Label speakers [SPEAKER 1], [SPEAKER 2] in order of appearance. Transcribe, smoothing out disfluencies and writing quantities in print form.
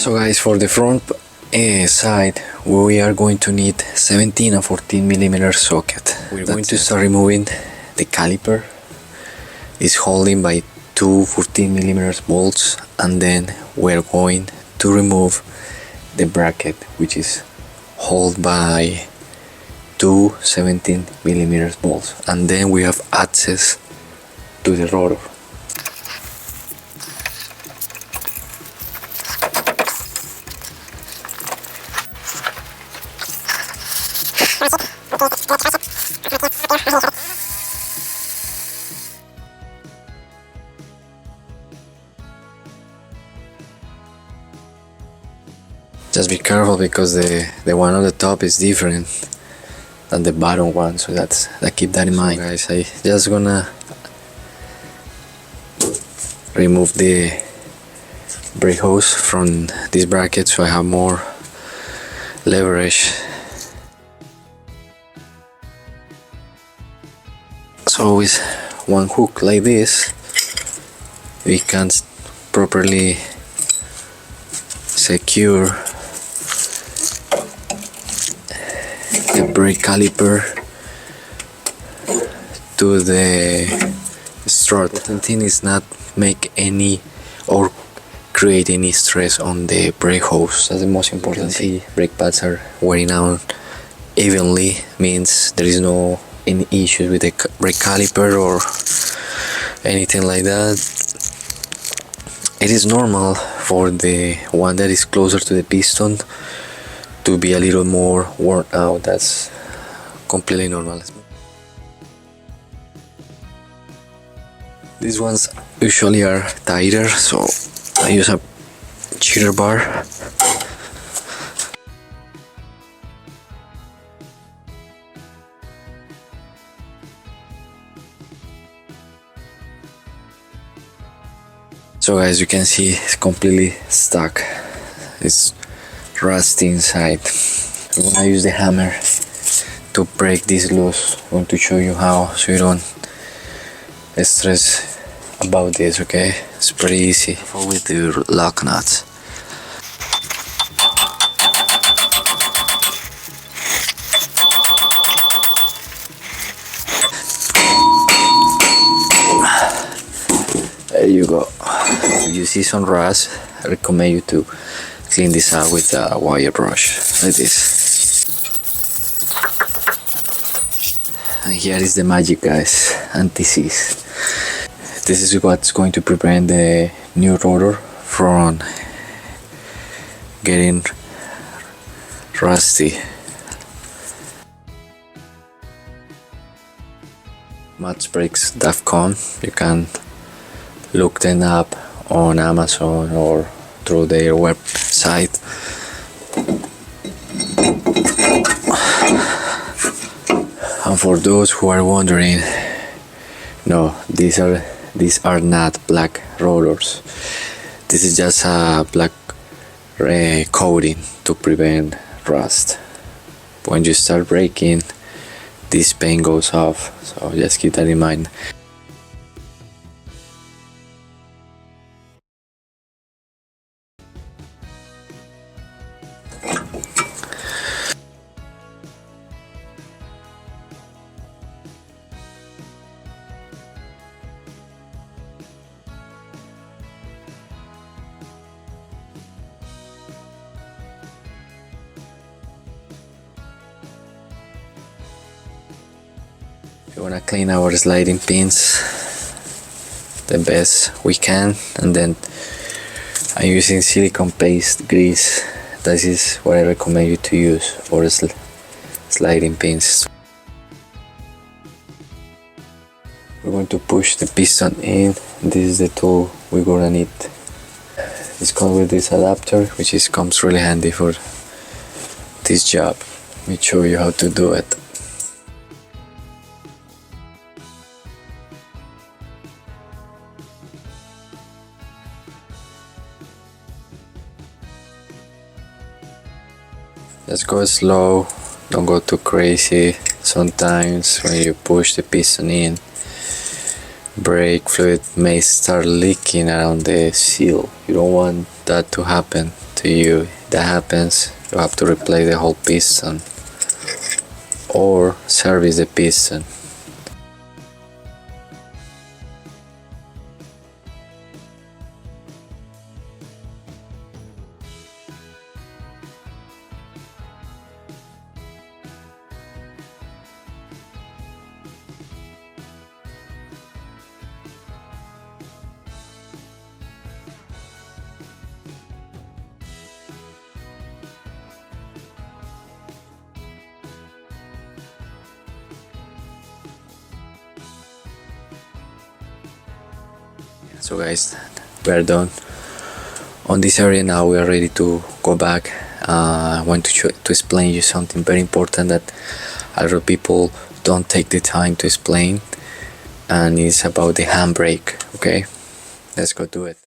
[SPEAKER 1] So guys, for the front side we are going to need 17 and 14 millimeter socket. We're going to start removing the caliper. It's holding by two 14 millimeter bolts, and then we're going to remove the bracket, which is held by two 17 millimeter bolts, and then we have access to the rotor. Just be careful because the one on the top is different than the bottom one, so keep that in mind. So guys, I just gonna remove the brake hose from this bracket so I have more leverage. So with one hook like this we can properly secure the brake caliper to the strut. The important thing is not make any or create any stress on the brake hose. That's the most important thing. Brake pads are wearing out evenly, means there is no any issues with the brake caliper or anything like that. It is normal for the one that is closer to the piston to be a little more worn out. That's completely normal. These ones usually are tighter, so I use a cheater bar. So guys, you can see it's completely stuck. It's rusty inside. I'm gonna use the hammer to break this loose. I'm going to show you how, so you don't stress about this, okay? It's pretty easy with the lock nuts. There you go. If you see some rust, I recommend you to clean this out with a wire brush, like this. And here is the magic, guys, anti-seize. This is what's going to prevent the new rotor from getting rusty. Matchbrakes.com, you can look them up on Amazon or through their website. And for those who are wondering, no, these are not black rotors. This is just a black coating to prevent rust. When you start braking, this paint goes off, so just keep that in mind. We want to clean our sliding pins the best we can, and then I'm using silicone paste grease. This is what I recommend you to use for sliding pins. We're going to push the piston in. This is the tool we're gonna need. It's comes with this adapter, which comes really handy for this job. Let me show you how to do it. Just go slow, don't go too crazy. Sometimes when you push the piston in, brake fluid may start leaking around the seal. You don't want that to happen to to you that happens, you have to replace the whole piston or service the piston. So guys, we are done on this area. Now we are ready to go back. I want to explain you something very important that a lot of people don't take the time to explain, and it's about the handbrake. Okay, let's go do it.